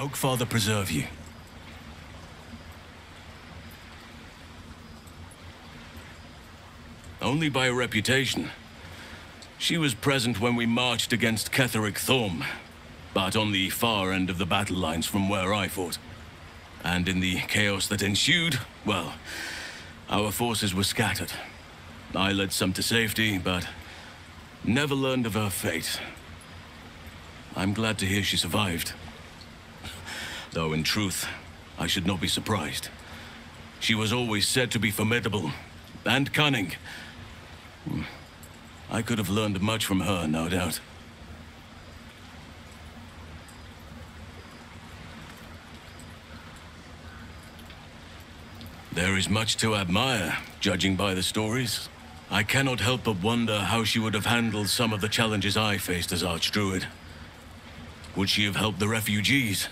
Oakfather preserve you. Only by a reputation. She was present when we marched against Ketheric Thorm, but on the far end of the battle lines from where I fought. And in the chaos that ensued, well, our forces were scattered. I led some to safety, but never learned of her fate. I'm glad to hear she survived. Though in truth, I should not be surprised. She was always said to be formidable and cunning. I could have learned much from her, no doubt. There is much to admire, judging by the stories. I cannot help but wonder how she would have handled some of the challenges I faced as Archdruid. Would she have helped the refugees?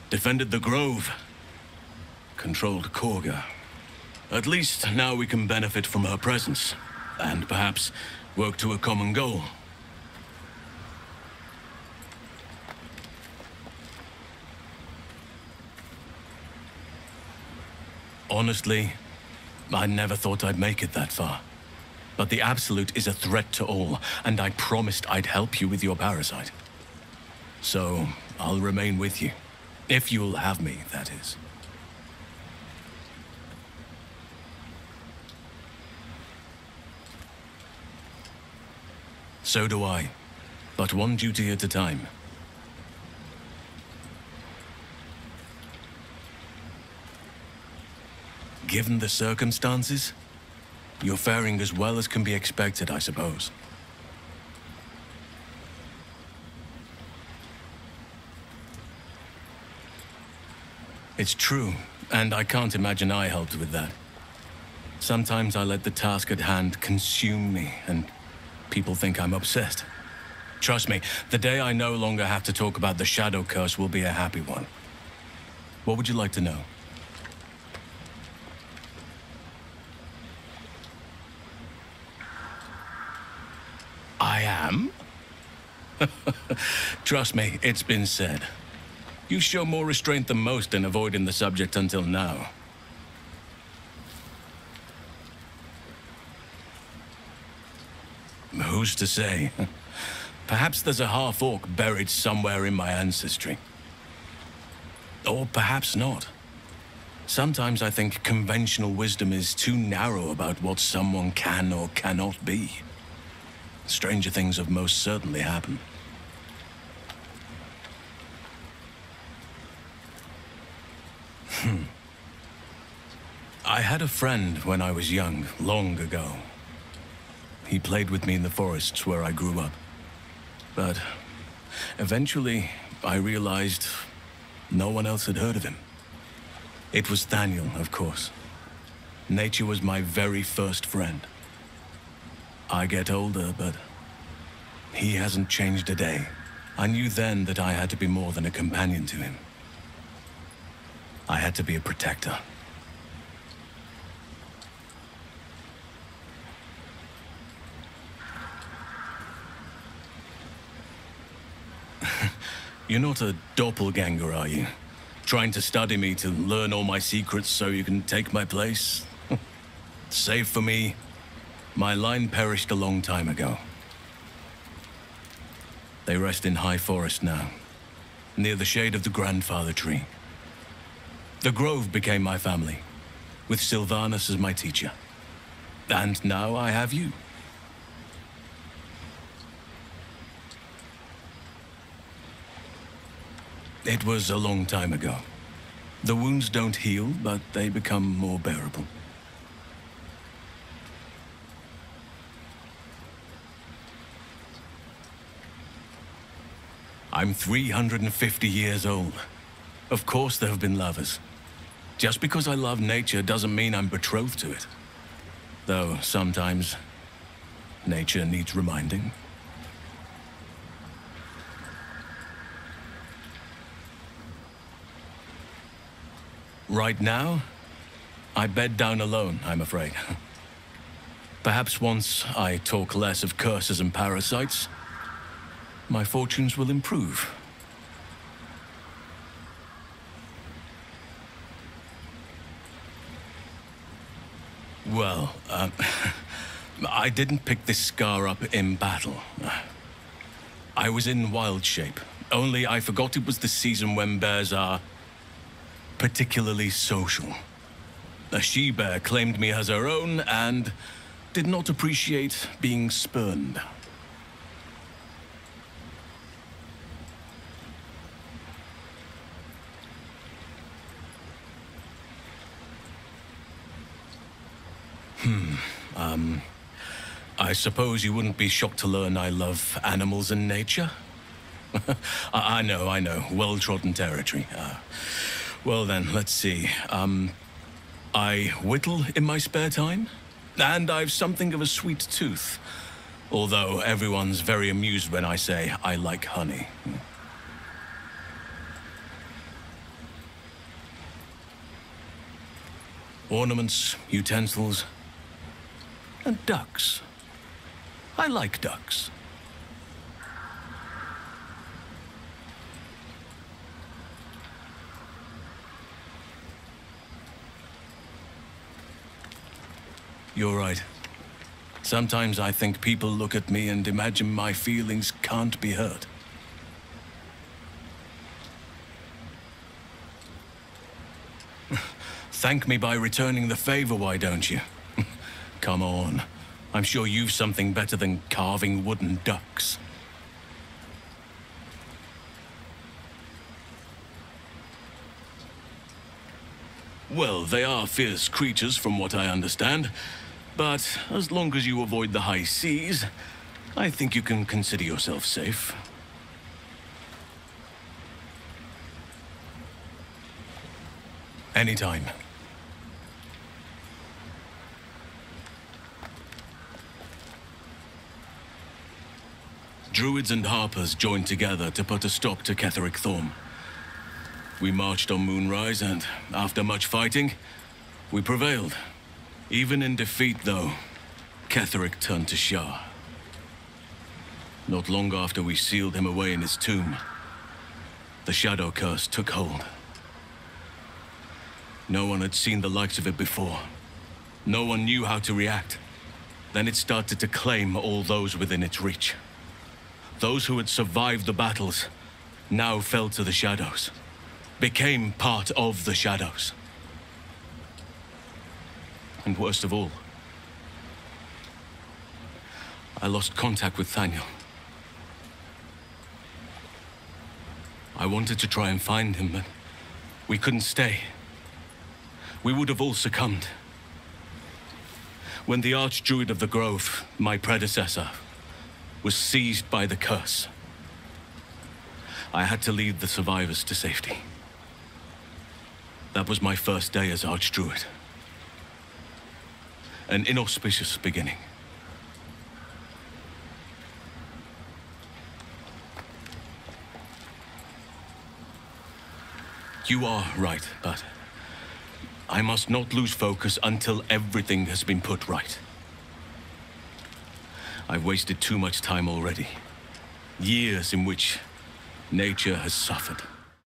Defended the Grove? Controlled Korga? At least now we can benefit from her presence, and perhaps work to a common goal. Honestly, I never thought I'd make it that far. But the Absolute is a threat to all, and I promised I'd help you with your parasite. So, I'll remain with you. If you'll have me, that is. So do I. But one duty at a time. Given the circumstances, you're faring as well as can be expected, I suppose. It's true, and I can't imagine I helped with that. Sometimes I let the task at hand consume me, and people think I'm obsessed. Trust me, the day I no longer have to talk about the Shadow Curse will be a happy one. What would you like to know? I am? Trust me, it's been said. You show more restraint than most in avoiding the subject until now. Who's to say? Perhaps there's a half-orc buried somewhere in my ancestry. Or perhaps not. Sometimes I think conventional wisdom is too narrow about what someone can or cannot be. Stranger things have most certainly happened. I had a friend when I was young, long ago. He played with me in the forests where I grew up. But eventually, I realized no one else had heard of him. It was Daniel, of course. Nature was my very first friend. I get older, but he hasn't changed a day. I knew then that I had to be more than a companion to him. I had to be a protector. You're not a doppelganger, are you? Trying to study me to learn all my secrets so you can take my place? Save for me, my line perished a long time ago. They rest in high forest now, near the shade of the grandfather tree. The Grove became my family, with Sylvanas as my teacher. And now I have you. It was a long time ago. The wounds don't heal, but they become more bearable. I'm 350 years old. Of course there have been lovers. Just because I love nature doesn't mean I'm betrothed to it. Though sometimes, nature needs reminding. Right now, I bed down alone, I'm afraid. Perhaps once I talk less of curses and parasites, my fortunes will improve. Well, I didn't pick this scar up in battle. I was in wild shape. Only I forgot it was the season when bears are particularly social. A she-bear claimed me as her own and did not appreciate being spurned. I suppose you wouldn't be shocked to learn I love animals and nature? I know, well-trodden territory. Well then, let's see. I whittle in my spare time, and I've something of a sweet tooth. Although everyone's very amused when I say I like honey. Ornaments, utensils, and ducks. I like ducks. You're right. Sometimes I think people look at me and imagine my feelings can't be hurt. Thank me by returning the favor, why don't you? Come on. I'm sure you've something better than carving wooden ducks. Well, they are fierce creatures from what I understand. But as long as you avoid the high seas, I think you can consider yourself safe. Anytime. Druids and Harpers joined together to put a stop to Ketheric Thorm. We marched on Moonrise, and after much fighting, we prevailed. Even in defeat, though, Ketheric turned to Shah. Not long after we sealed him away in his tomb, the Shadow Curse took hold. No one had seen the likes of it before. No one knew how to react. Then it started to claim all those within its reach. Those who had survived the battles now fell to the shadows, became part of the shadows. And worst of all, I lost contact with Thaniel. I wanted to try and find him, but we couldn't stay. We would have all succumbed. When the Archdruid of the Grove, my predecessor, was seized by the curse, I had to lead the survivors to safety. That was my first day as Archdruid. An inauspicious beginning. You are right, but I must not lose focus until everything has been put right. I've wasted too much time already. Years in which nature has suffered.